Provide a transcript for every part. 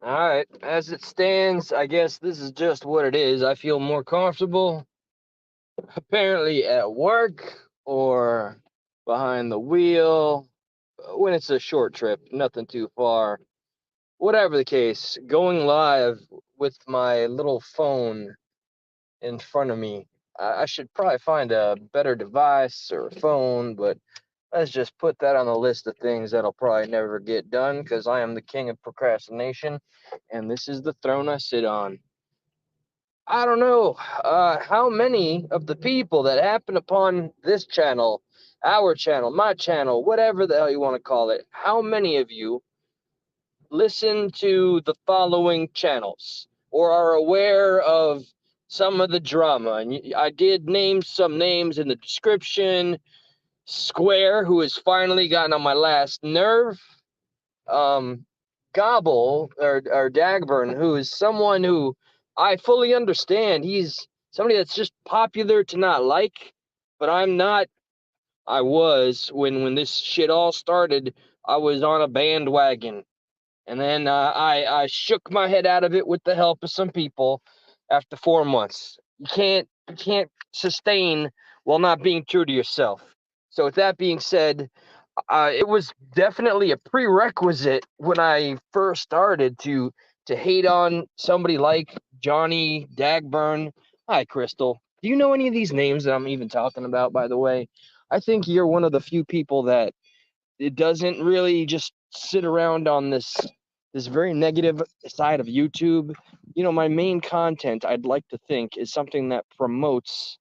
All right. As it stands, I guess this is just what it is. I feel more comfortable apparently at work or behind the wheel when it's a short trip, nothing too far. Whatever the case, going live with my little phone in front of me. I should probably find a better device or a phone, but let's just put that on the list of things that'll probably never get done because I am the king of procrastination and this is the throne I sit on. I don't know how many of the people that happen upon this channel, our channel, my channel, whatever the hell you want to call it, how many of you listen to the following channels or are aware of some of the drama? And I did name some names in the description. Square, who has finally gotten on my last nerve. Um, Gobble or Dagburn, who is someone who I fully understand. He's somebody that's just popular to not like, but I'm not. I was when this shit all started. I was on a bandwagon, and then I shook my head out of it with the help of some people after 4 months. You can't sustain while not being true to yourself. So with that being said, it was definitely a prerequisite when I first started to hate on somebody like Johnny Dagburn. Hi, Crystal. Do you know any of these names that I'm even talking about? By the way, I think you're one of the few people that it doesn't really just sit around on this very negative side of YouTube. You know, my main content, I'd like to think, is something that promotes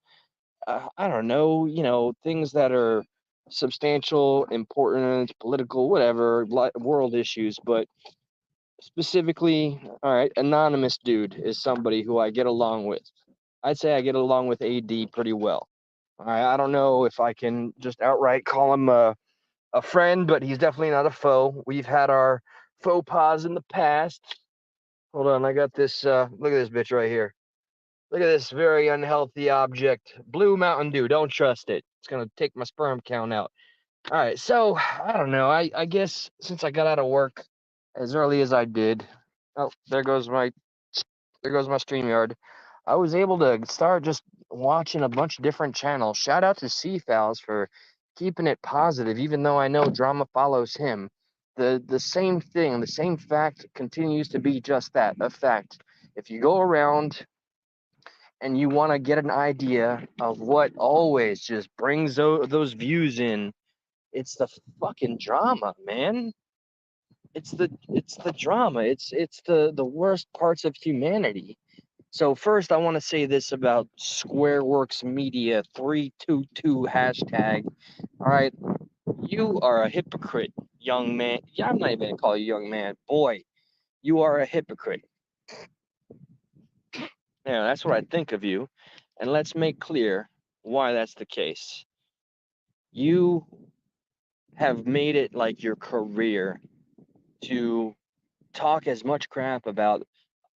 I don't know, things that are substantial, important, political, whatever, world issues. But specifically, all right, anonymous dude is somebody who I get along with. I'd say I get along with AD pretty well. All right, I don't know if I can just outright call him a friend, but he's definitely not a foe. We've had our faux pas in the past. Hold on, I got this. Look at this bitch right here. Look at this very unhealthy object. Blue Mountain Dew. Don't trust it. It's going to take my sperm count out. All right. So, I don't know. I guess since I got out of work as early as I did. Oh, there goes my StreamYard. I was able to start just watching a bunch of different channels. Shout out to C-Fowls for keeping it positive, even though I know drama follows him. The same thing, the same fact continues to be just that, a fact. If you go around and you want to get an idea of what always just brings those views in, it's the fucking drama, man. It's the drama. It's the worst parts of humanity. So first, I want to say this about SquareWorks Media 322 hashtag. All right, you are a hypocrite, young man. Yeah, I'm not even gonna call you young man, boy. You are a hypocrite. Yeah, that's what I think of you. And let's make clear why that's the case. You have made it like your career to talk as much crap about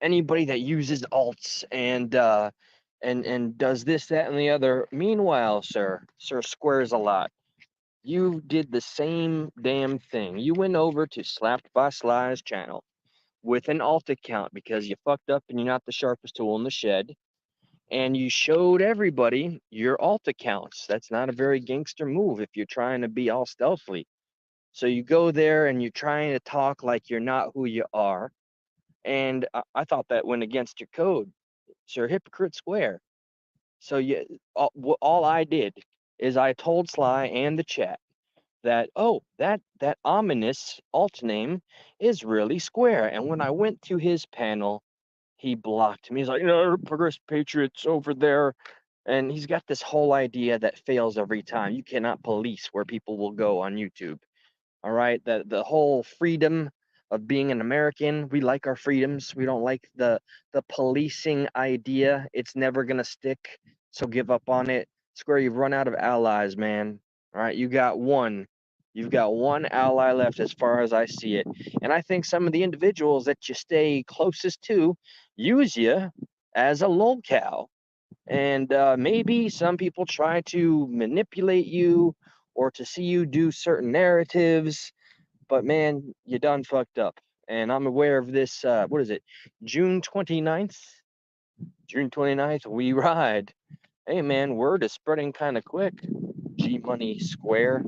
anybody that uses alts and does this, that, and the other. Meanwhile, Sir Squares a lot. You did the same damn thing. You went over to Slapped by Sly's channel with an alt account because you fucked up and you're not the sharpest tool in the shed. And you showed everybody your alt accounts. That's not a very gangster move if you're trying to be all stealthily. So you go there and you're trying to talk like you're not who you are. And I thought that went against your code. Sir Hypocrite Square. So all I did is I told Sly and the chat that, oh, that ominous alt name is really Square. And when I went to his panel, he blocked me. He's like, no, Progressive Patriots over there. And he's got this whole idea that fails every time. You cannot police where people will go on YouTube. All right. The whole freedom of being an American. We like our freedoms. We don't like the policing idea. It's never gonna stick. So give up on it. Square, you've run out of allies, man. All right, you got one. You've got one ally left as far as I see it. And I think some of the individuals that you stay closest to use you as a lolcow. And maybe some people try to manipulate you or to see you do certain narratives, but man, you done fucked up. and I'm aware of this. What is it? June 29th? June 29th, we ride. Hey man, word is spreading kind of quick. G Money Square.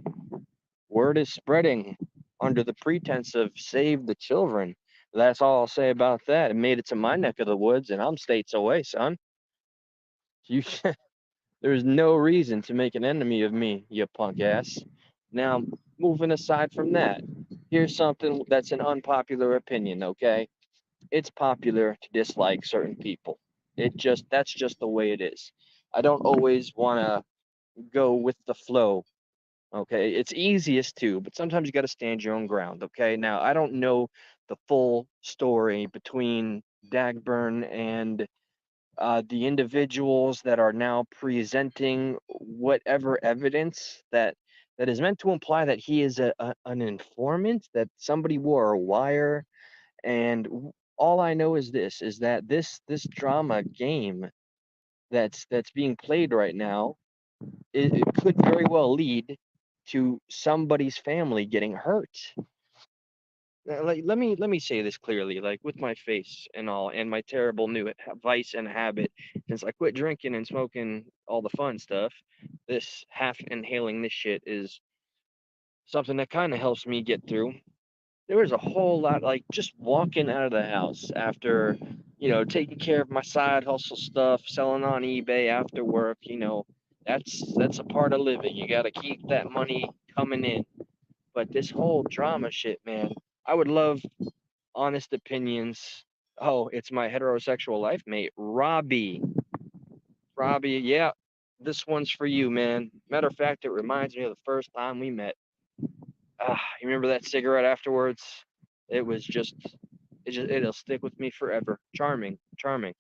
Word is spreading under the pretense of save the children. That's all I'll say about that. It made it to my neck of the woods, and I'm states away, son. You, there's no reason to make an enemy of me, you punk ass. Now, moving aside from that, here's something that's an unpopular opinion, okay? It's popular to dislike certain people. That's just the way it is. I don't always want to go with the flow. Okay, it's easiest to, but sometimes you got to stand your own ground. Okay, now I don't know the full story between Dagburn and the individuals that are now presenting whatever evidence that is meant to imply that he is an informant, that somebody wore a wire, and all I know is this: is that this drama game that's being played right now, it could very well lead to somebody's family getting hurt. Like, let me say this clearly, like with my face and all, and my terrible new vice and habit since I quit drinking and smoking all the fun stuff. This half inhaling this shit is something that kind of helps me get through. There was a whole lot, like just walking out of the house after, taking care of my side hustle stuff, selling on eBay after work. That's a part of living. You got to keep that money coming in. But this whole drama shit, man, I would love honest opinions. Oh, it's my heterosexual life mate, Robbie. Robbie, yeah, this one's for you, man. Matter of fact, it reminds me of the first time we met. You remember that cigarette afterwards? It was it'll stick with me forever. Charming, charming.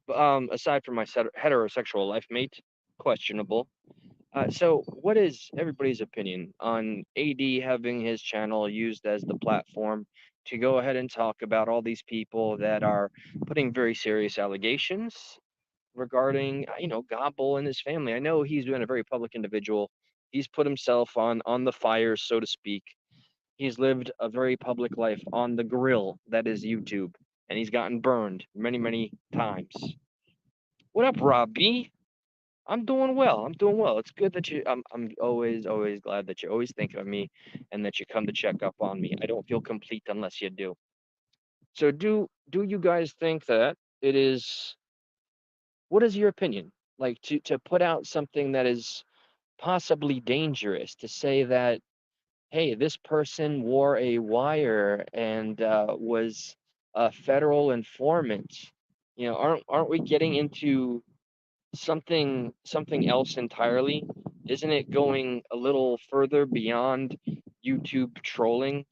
But aside from my heterosexual life mate, questionable. So, what is everybody's opinion on AD having his channel used as the platform to go ahead and talk about all these people that are putting very serious allegations regarding, Gobble and his family? I know he's been a very public individual. He's put himself on the fire, so to speak. He's lived a very public life on the grill that is YouTube, and he's gotten burned many, many times. What up, Rob B? I'm doing well. I'm doing well. It's good that I'm always, always glad that you always think of me and that you come to check up on me. I don't feel complete unless you do. So do you guys think that it is, what is your opinion? Like to put out something that is possibly dangerous, to say that, hey, this person wore a wire and was a federal informant. Aren't we getting into something else entirely? Isn't it going a little further beyond YouTube trolling?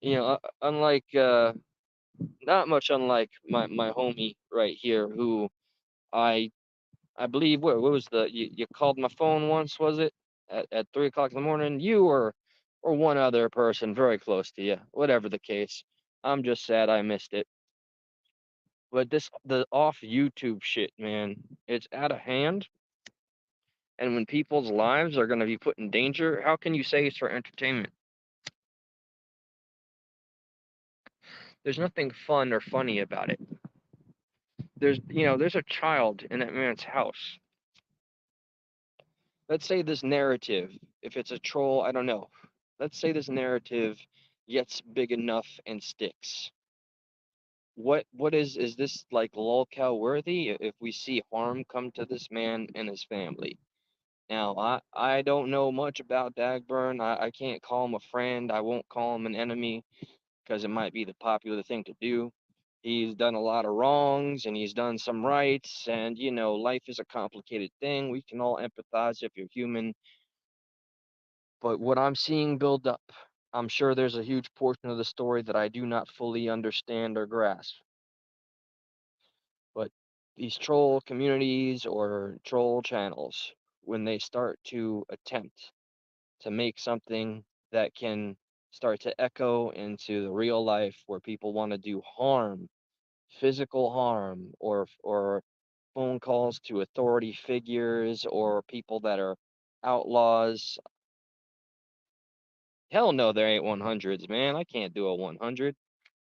Unlike not much unlike my homie right here, who I I believe what was you called my phone once, was it? At 3 o'clock in the morning, you or one other person very close to you, whatever the case. I'm just sad I missed it. But the off YouTube shit, man, it's out of hand. And when people's lives are going to be put in danger, how can you say it's for entertainment? There's nothing fun or funny about it. There's a child in that man's house. Let's say this narrative, if it's a troll, I don't know. Let's say this narrative gets big enough and sticks. What is this like lolcow worthy if we see harm come to this man and his family? Now, I don't know much about Dagburn. I can't call him a friend. I won't call him an enemy because it might be the popular thing to do. He's done a lot of wrongs and he's done some rights, and life is a complicated thing. We can all empathize if you're human. But what I'm seeing build up, I'm sure there's a huge portion of the story that I do not fully understand or grasp. But these troll communities or troll channels, when they start to attempt to make something that can start to echo into the real life where people want to do harm, physical harm, or phone calls to authority figures or people that are outlaws, Hell no, there ain't 100s, man. I can't do a 100.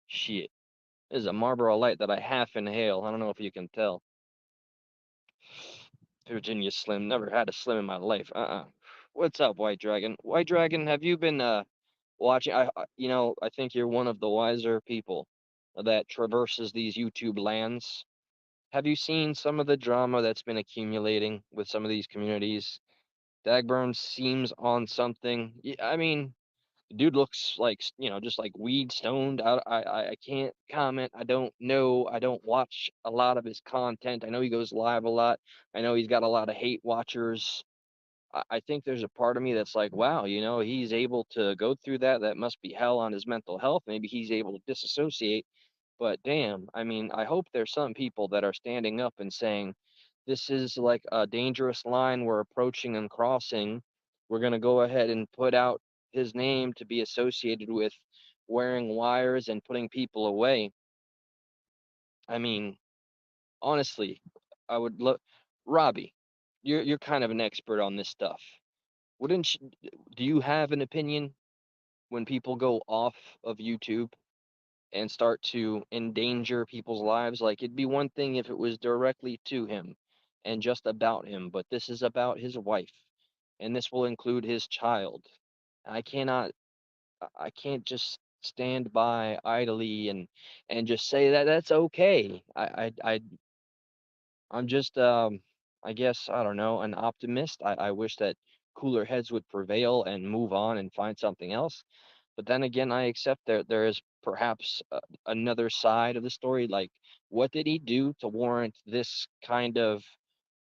Shit. This is a Marlboro Light that I half inhale. I don't know if you can tell. Virginia Slim. Never had a Slim in my life. What's up, White Dragon? White Dragon, have you been watching? I think you're one of the wiser people that traverses these YouTube lands. Have you seen some of the drama that's been accumulating with some of these communities? Dagburn seems on something. I mean, the dude looks like, just like weed stoned. I can't comment. I don't know. I don't watch a lot of his content. I know he goes live a lot. I know he's got a lot of hate watchers. I think there's a part of me that's like, wow, he's able to go through that. That must be hell on his mental health. Maybe he's able to disassociate. But damn, I mean, I hope there's some people that are standing up and saying, this is like a dangerous line we're approaching and crossing. We're going to go ahead and put out his name to be associated with wearing wires and putting people away. I mean, honestly, I would look, Robbie, you're kind of an expert on this stuff. Wouldn't you, do you have an opinion when people go off of YouTube and start to endanger people's lives? Like, it'd be one thing if it was directly to him and just about him, but this is about his wife, and this will include his child. I cannot, I can't just stand by idly and just say that that's okay. I'm just, I guess, I don't know, an optimist. I wish that cooler heads would prevail and move on and find something else. But then again, I accept there is perhaps another side of the story. Like, what did he do to warrant this kind of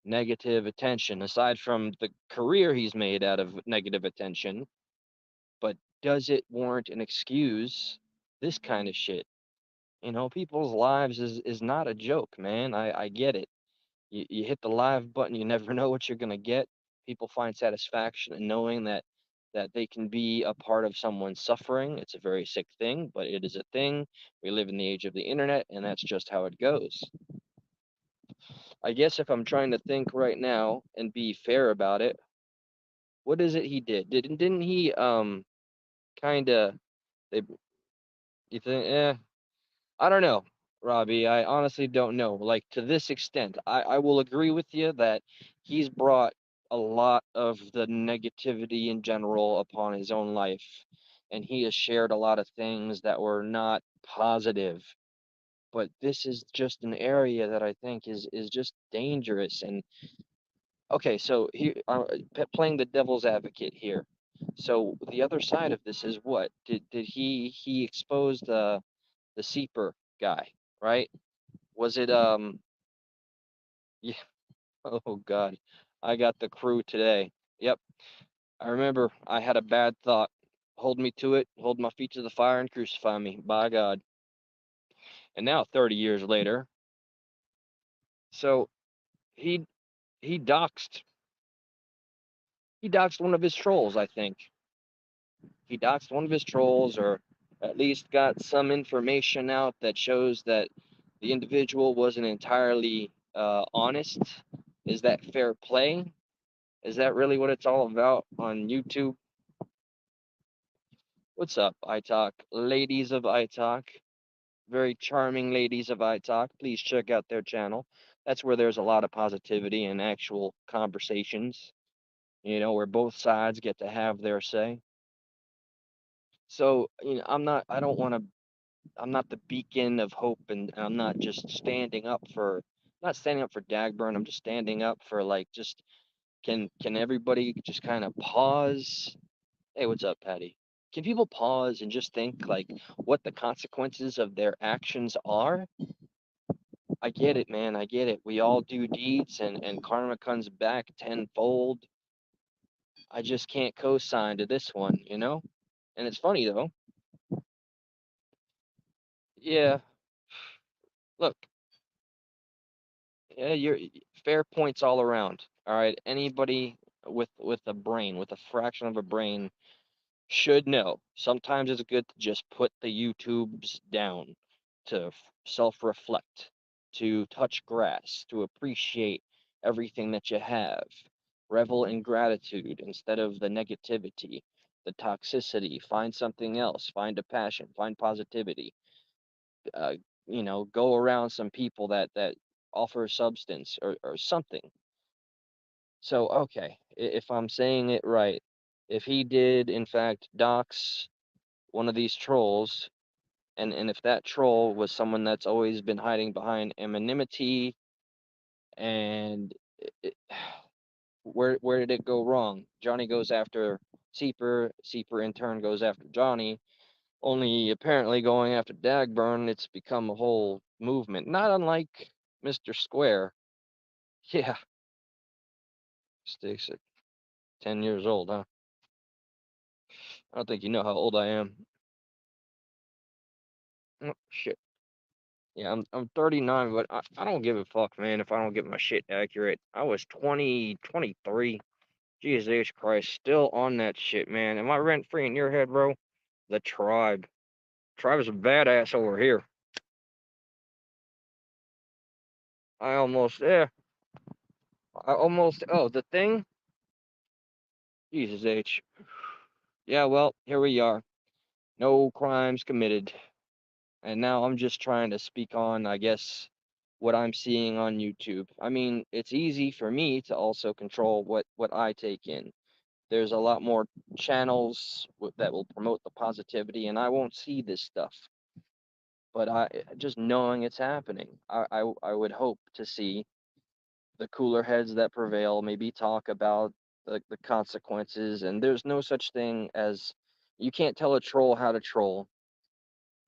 negative attention, aside from the career he's made out of negative attention? But does it warrant and excuse this kind of shit? People's lives is not a joke, man. I get it. You hit the live button, you never know what you're gonna get. People find satisfaction in knowing that they can be a part of someone's suffering. It's a very sick thing, but it is a thing. We live in the age of the internet, and that's just how it goes. I guess if I'm trying to think right now and be fair about it, what is it he did? Didn't he kind of they you think I don't know, Robbie. I honestly don't know. Like, to this extent, I will agree with you that he's brought a lot of the negativity in general upon his own life, and he has shared a lot of things that were not positive. But this is just an area that I think is just dangerous. And okay, so here, playing the devil's advocate here. So the other side of this is what did he exposed the Seeper guy, right? Was it yeah, oh God. I got the crew today. Yep. I remember I had a bad thought. Hold me to it, hold my feet to the fire and crucify me, by God. And now 30 years later, so he he doxed he doxed one of his trolls, I think. He doxed one of his trolls, or at least got some information out that shows that the individual wasn't entirely honest. Is that fair play? Is that really what it's all about on YouTube? What's up, iTalk? Ladies of iTalk, very charming ladies of iTalk. Please check out their channel. That's where there's a lot of positivity and actual conversations, where both sides get to have their say. So, I don't want to, I'm not the beacon of hope, and I'm not just standing up for, not standing up for Dagburn. I'm just standing up for, like, just, can everybody just kind of pause? Hey, what's up, Patty? Can people pause and just think, like, what the consequences of their actions are? I get it, man. I get it. We all do deeds, and karma comes back tenfold. I just can't co-sign to this one? And it's funny though. Yeah, look, yeah, you're fair points all around. All right, anybody with a brain, with a fraction of a brain, should know. Sometimes it's good to just put the YouTubes down, to self-reflect, to touch grass, to appreciate everything that you have, revel in gratitude instead of the negativity. the toxicity, find something else, find a passion, find positivity. Uh, go around some people that offer substance or something. So, okay, if I'm saying it right, if he did in fact dox one of these trolls, and if that troll was someone that's always been hiding behind anonymity, and it, where did it go wrong? Johnny goes after Seeper, Seeper in turn goes after Johnny, only apparently going after Dagburn, it's become a whole movement, not unlike Mr. Square. Yeah, Sticks at 10 years old, huh? I don't think you know how old I am. Oh, shit. Yeah, I'm 39, but I don't give a fuck, man, if I don't get my shit accurate. I was 23. Jesus H. Christ, still on that shit, man. Am I rent free in your head, bro? The tribe. Tribe is a badass over here. I almost, yeah. Oh, the thing? Jesus H. Yeah, well, here we are. No crimes committed. And now I'm just trying to speak on, I guess, what I'm seeing on YouTube. I mean, it's easy for me to also control what I take in. There's a lot more channels that will promote the positivity, and I won't see this stuff. But just knowing it's happening, I would hope to see the cooler heads that prevail maybe talk about the consequences. And there's no such thing as, you can't tell a troll how to troll,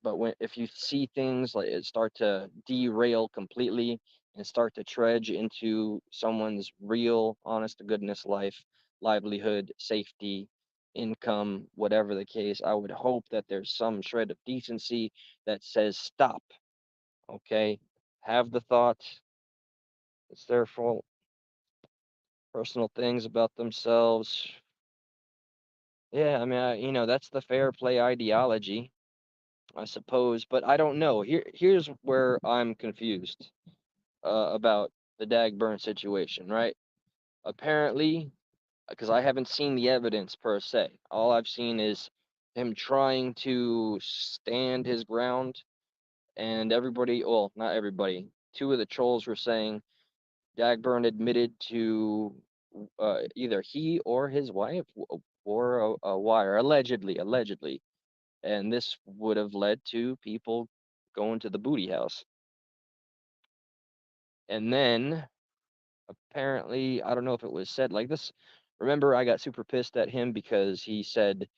but if you see things like it start to derail completely and start to trudge into someone's real honest to goodness life, livelihood, safety, income, whatever the case, I would hope that there's some shred of decency that says stop. Okay, have the thought, it's their fault, personal things about themselves. Yeah, I mean, that's the fair play ideology, I suppose, but I don't know. Here's where I'm confused about the Dagburn situation, right? Apparently, because I haven't seen the evidence per se, all I've seen is him trying to stand his ground, and everybody, well, not everybody, two of the trolls were saying Dagburn admitted to either he or his wife wore a wire, allegedly, and this would have led to people going to the booty house. And then apparently, I don't know if it was said like this. Remember, I got super pissed at him because he said,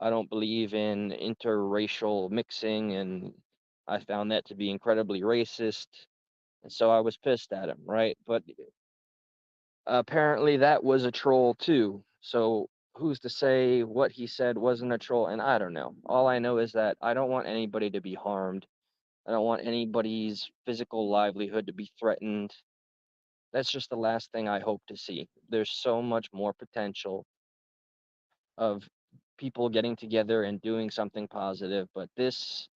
I don't believe in interracial mixing, and I found that to be incredibly racist. And so I was pissed at him, right? But apparently that was a troll too. So who's to say what he said wasn't a troll? And I don't know. All I know is that I don't want anybody to be harmed. I don't want anybody's physical livelihood to be threatened. That's just the last thing I hope to see. There's so much more potential of people getting together and doing something positive, but this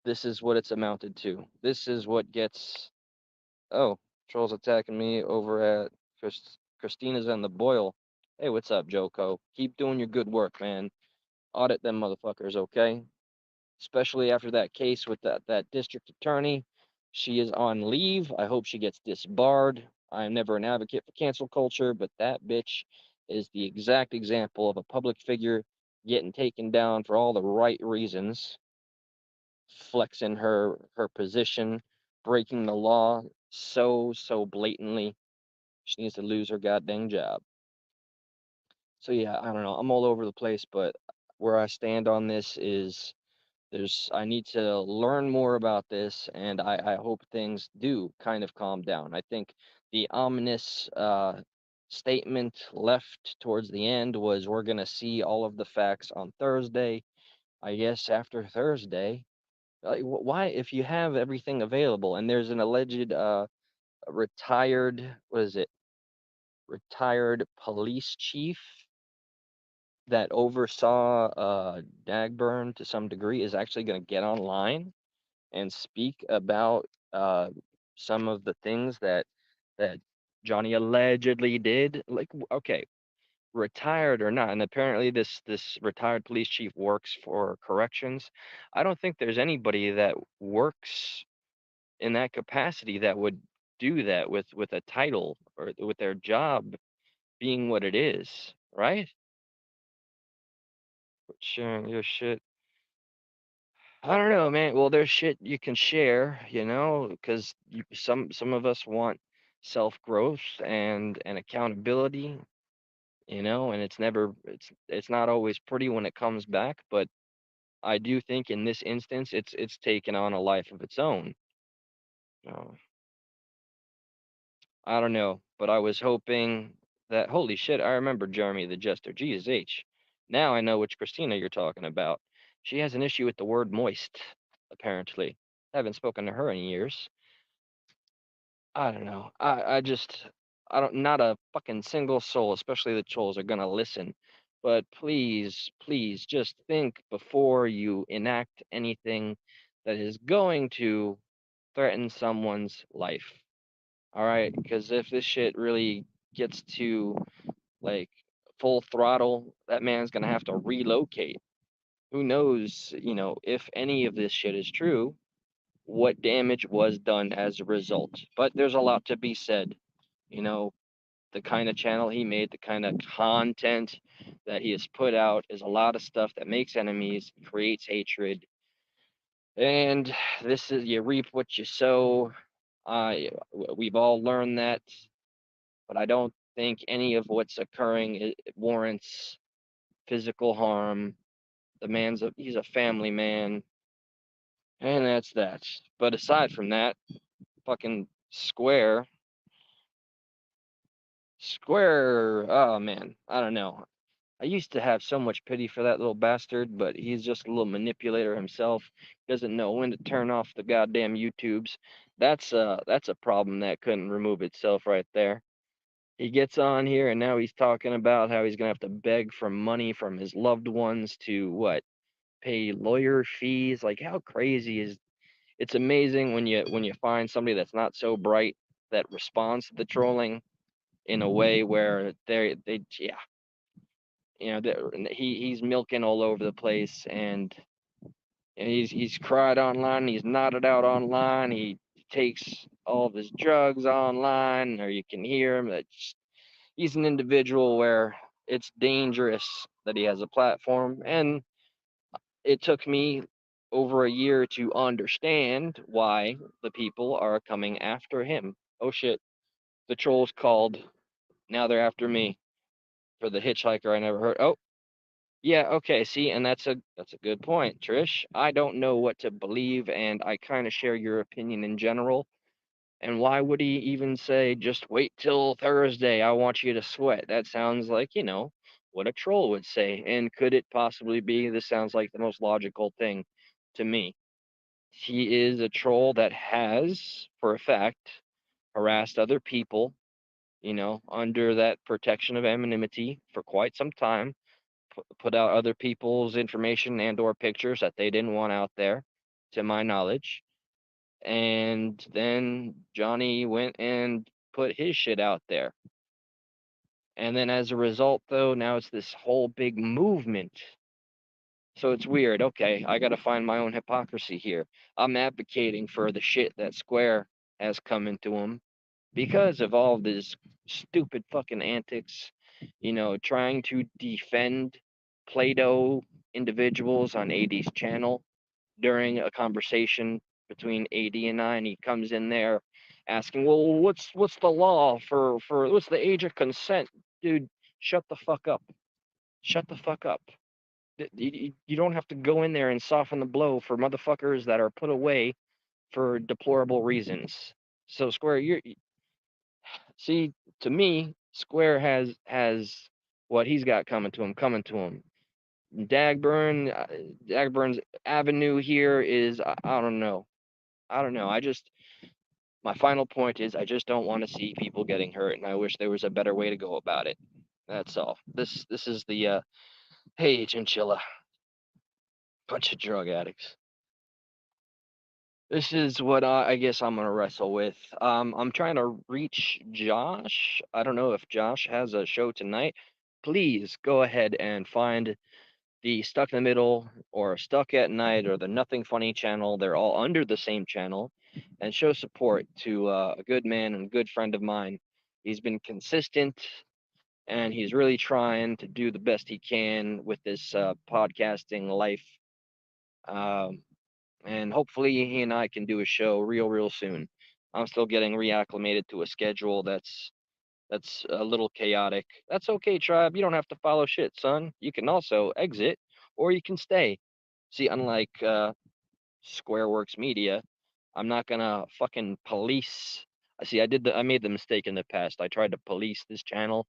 is what it's amounted to. This is what gets, oh, trolls attacking me over at Christina's and the Boil. Hey, what's up, Joko? Keep doing your good work, man. Audit them motherfuckers, okay? Especially after that case with that district attorney. She is on leave. I hope she gets disbarred. I am never an advocate for cancel culture, but that bitch is the exact example of a public figure getting taken down for all the right reasons, flexing her position, breaking the law so blatantly. She needs to lose her goddamn job. So yeah, I don't know. I'm all over the place, but where I stand on this is I need to learn more about this, and I hope things do kind of calm down. I think the ominous statement left towards the end was, we're going to see all of the facts on Thursday. I guess after Thursday, like, why, if you have everything available and there's an alleged retired, what is it, retired police chief that oversaw Dagburn to some degree, is actually going to get online and speak about some of the things that Johnny allegedly did. Like, okay, retired or not, and apparently this retired police chief works for corrections. I don't think there's anybody that works in that capacity that would do that with a title or with their job being what it is, right? Sharing your shit. I don't know, man. Well, there's shit you can share, because some of us want self growth and accountability, and it's not always pretty when it comes back, but I do think in this instance it's taken on a life of its own. Uh, I don't know, but I was hoping that holy shit, I remember Jeremy the Jester. Jesus H. Now I know which Christina you're talking about. She has an issue with the word moist, apparently. Haven't spoken to her in years. I don't know. I don't not a fucking single soul, especially the trolls, are gonna listen. But please, please just think before you enact anything that is going to threaten someone's life. All right? Because if this shit really gets to like full throttle, that man's gonna have to relocate. Who knows, if any of this shit is true, what damage was done as a result. But there's a lot to be said. You know, the kind of channel he made, the kind of content that he has put out is a lot of stuff that makes enemies, creates hatred. And this is you reap what you sow. We've all learned that, but I don't think any of what's occurring warrants physical harm. He's a family man, and that's that. But aside from that, fucking Square, oh man, I don't know. I used to have so much pity for that little bastard, but he's just a little manipulator himself. Doesn't know when to turn off the goddamn YouTubes. That's a problem that couldn't remove itself right there. He gets on here and now he's talking about how he's gonna have to beg for money from his loved ones to what? Pay lawyer fees. Like how crazy is it's amazing when you find somebody that's not so bright that responds to the trolling in a way where they yeah, he's milking all over the place, and he's cried online, he's nodded out online, he takes all of his drugs online, or you can hear him. He's an individual where it's dangerous that he has a platform, and it took me over a year to understand why the people are coming after him. Oh shit, the trolls called. Now they're after me for the hitchhiker I never heard. Oh, yeah, okay, see, and that's a good point, Trish. I don't know what to believe, and I kind of share your opinion in general. And why would he even say, just wait till Thursday, I want you to sweat? That sounds like, what a troll would say. And could it possibly be? This sounds like the most logical thing to me. He is a troll that has, for a fact, harassed other people, under that protection of anonymity for quite some time, put out other people's information and or pictures that they didn't want out there, to my knowledge. And then Johnny went and put his shit out there. And then as a result, though, now it's this whole big movement. So it's weird. Okay, I got to find my own hypocrisy here. I'm advocating for the shit that Square has come into him because of all this stupid fucking antics, trying to defend Play-Doh individuals on AD's channel during a conversation between AD and I, and he comes in there asking, "Well, what's the law for what's the age of consent?" Dude, shut the fuck up. Shut the fuck up. You don't have to go in there and soften the blow for motherfuckers that are put away for deplorable reasons. So Square, see, to me, Square has what he's got coming to him. Dagburn's avenue here is I don't know. I don't know. My final point is I just don't want to see people getting hurt, and I wish there was a better way to go about it. That's all. This is the hey chinchilla, bunch of drug addicts. This is what I guess I'm gonna wrestle with. I'm trying to reach Josh. I don't know if Josh has a show tonight. please go ahead and find the Stuck in the Middle or Stuck at Night or the Nothing Funny channel. They're all under the same channel, and show support to a good man and good friend of mine. He's been consistent and he's really trying to do the best he can with this podcasting life. Um, and hopefully he and I can do a show real soon. I'm still getting reacclimated to a schedule that's a little chaotic. That's okay, tribe. You don't have to follow shit, son. You can also exit or you can stay. See, unlike Squareworks Media, I'm not gonna fucking police. I see. I made the mistake in the past. I tried to police this channel.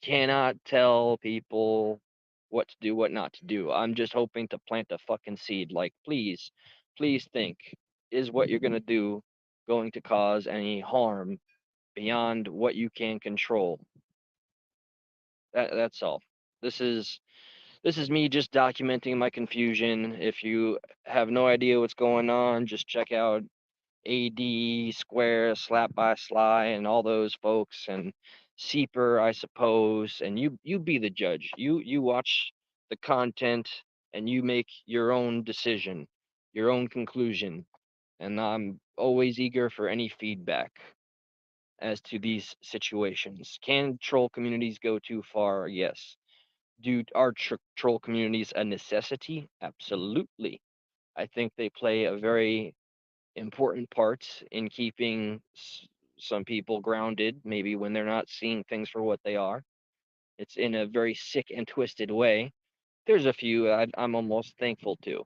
Cannot tell people what to do, what not to do. I'm just hoping to plant a fucking seed. Like, please think: is what you're gonna do going to cause any harm beyond what you can control? That's all. This is this is me just documenting my confusion. If you have no idea what's going on, just check out AD, Square, Slap by Sly, and all those folks, and Seeper, I suppose. And you be the judge. You watch the content and you make your own decision, your own conclusion. And I'm always eager for any feedback as to these situations. Can troll communities go too far? Yes. Are troll communities a necessity? Absolutely. I think they play a very important part in keeping some people grounded, maybe when they're not seeing things for what they are. It's in a very sick and twisted way. There's a few I'm almost thankful to,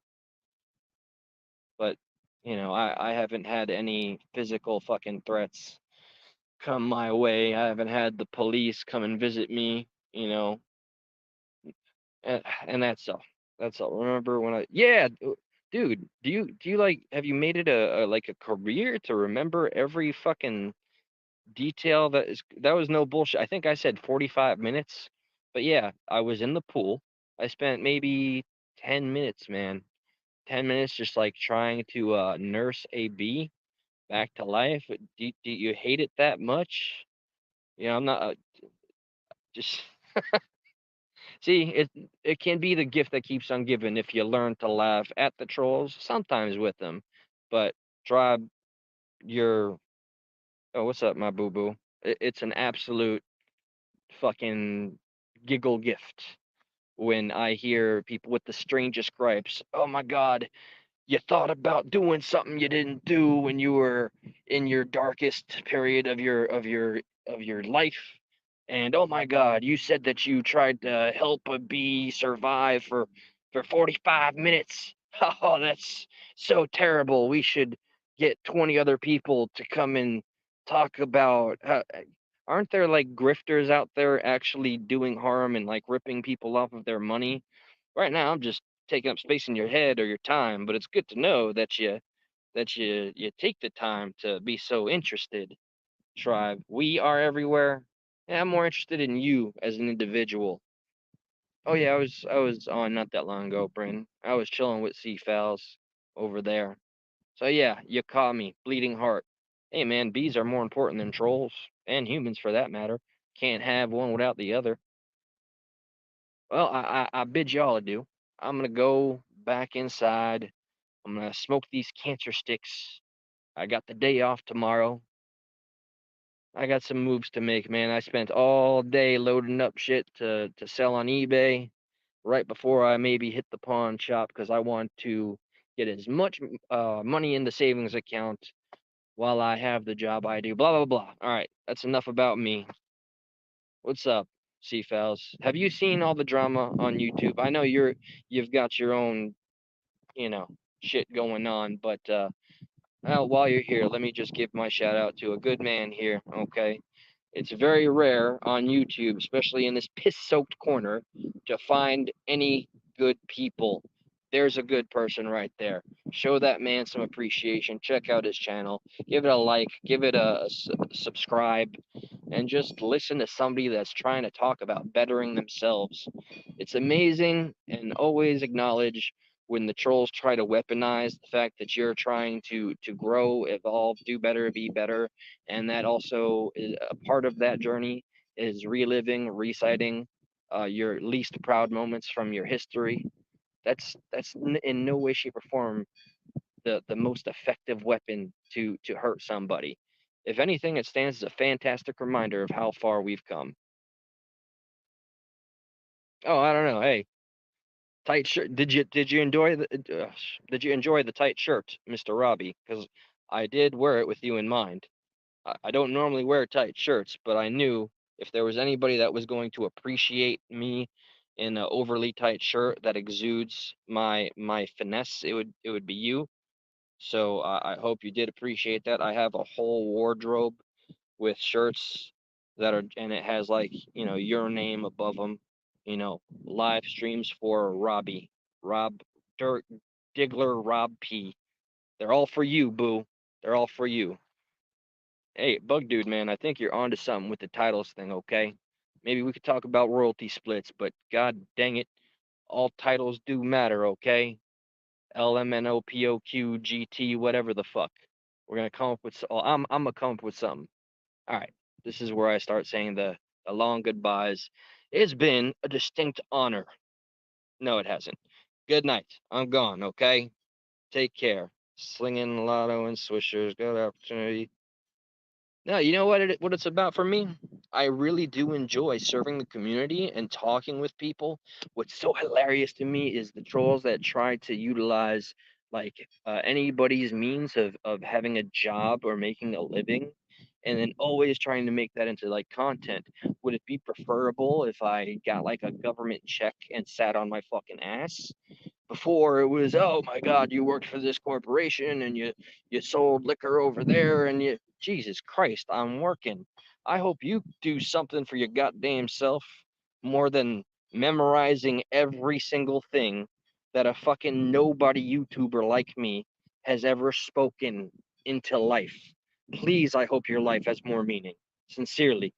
but I haven't had any physical fucking threats come my way. I haven't had the police come and visit me, and that's all. That's all. Remember when yeah, dude, do you like have you made it a like a career to remember every fucking detail that was no bullshit. I think I said 45 minutes, but yeah, I was in the pool. I spent maybe 10 minutes, man. 10 minutes just like trying to nurse a bee back to life. Do you hate it that much? I'm not just see it can be the gift that keeps on giving if you learn to laugh at the trolls, sometimes with them. But tribe, you're oh, what's up, my boo boo? It's an absolute fucking giggle gift when I hear people with the strangest gripes. Oh my God, you thought about doing something you didn't do when you were in your darkest period of your life. And oh my God, you said that you tried to help a bee survive for 45 minutes. Oh, that's so terrible. We should get 20 other people to come and talk about aren't there like grifters out there actually doing harm and like ripping people off of their money? Right now I'm just taking up space in your head or your time, but it's good to know that you take the time to be so interested, tribe. We are everywhere. And I'm more interested in you as an individual. Oh yeah, I was on not that long ago, Bryn. I was chilling with sea fowls over there. So yeah, you caught me, bleeding heart. Hey man, bees are more important than trolls and humans for that matter. Can't have one without the other. Well, I bid y'all adieu. I'm gonna go back inside. I'm gonna smoke these cancer sticks. I got the day off tomorrow. I got some moves to make, man. I spent all day loading up shit to sell on eBay right before I maybe hit the pawn shop because I want to get as much money in the savings account while I have the job I do. Blah blah blah. All right, that's enough about me. What's up, Seafowls? Have you seen all the drama on YouTube? I know you've got your own, you know, shit going on, but while you're here, let me just give my shout out to a good man here, okay? It's very rare on YouTube, especially in this piss-soaked corner, to find any good people. There's a good person right there. Show that man some appreciation. Check out his channel. Give it a like. Give it a subscribe. And just listen to somebody that's trying to talk about bettering themselves. It's amazing, and always acknowledge when the trolls try to weaponize the fact that you're trying to grow, evolve, do better, be better, and that also is a part of that journey is reliving, reciting your least proud moments from your history. That's in no way, shape, or form the most effective weapon to hurt somebody. If anything, it stands as a fantastic reminder of how far we've come. Oh, I don't know. Hey, tight shirt. Did you enjoy did you enjoy the tight shirt, Mr. Robbie? Because I did wear it with you in mind. I don't normally wear tight shirts, but I knew if there was anybody that was going to appreciate me in an overly tight shirt that exudes my finesse, it would be you. So I hope you did appreciate that. I have a whole wardrobe with shirts that are, and it has like, your name above them, live streams for Robbie, Rob Dirt, Diggler, Rob P. They're all for you, boo. They're all for you. Hey, Bug Dude, man, I think you're onto something with the titles thing, okay? Maybe we could talk about royalty splits, but god dang it, all titles do matter, okay? LMNOPOQGT, whatever the fuck. We're gonna come up with. I'm gonna come up with something. All right, this is where I start saying the long goodbyes. It's been a distinct honor. No, it hasn't. Good night. I'm gone. Okay. Take care. Slinging lotto and swishers. Good opportunity. No, you know what it's about for me? I really do enjoy serving the community and talking with people. What's so hilarious to me is the trolls that try to utilize like anybody's means of having a job or making a living, and then always trying to make that into like content. Would it be preferable if I got like a government check and sat on my fucking ass? Before it was, oh my God, you worked for this corporation and you sold liquor over there and you, Jesus Christ, I'm working. I hope you do something for your goddamn self more than memorizing every single thing that a fucking nobody YouTuber like me has ever spoken into life. Please, I hope your life has more meaning. Sincerely.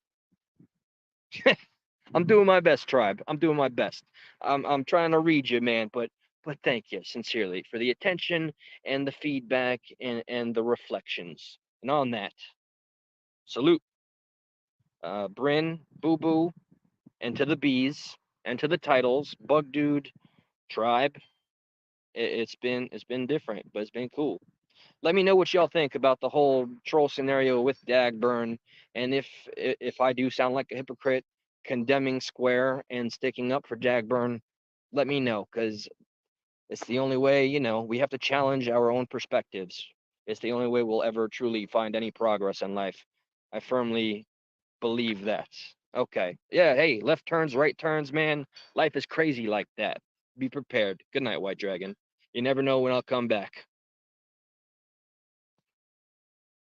I'm doing my best, tribe. I'm doing my best. I'm trying to read you, man, but thank you sincerely for the attention and the feedback and the reflections. And on that, salute, Bryn, Boo Boo, and to the bees, and to the titles, Bug Dude, Tribe. It's been different, but it's been cool. Let me know what y'all think about the whole troll scenario with Dagburn, and if I do sound like a hypocrite condemning Square and sticking up for Dagburn, let me know, because it's the only way, we have to challenge our own perspectives. It's the only way we'll ever truly find any progress in life. I firmly believe that. Okay. Yeah, hey, left turns, right turns, man. Life is crazy like that. Be prepared. Good night, White Dragon. You never know when I'll come back.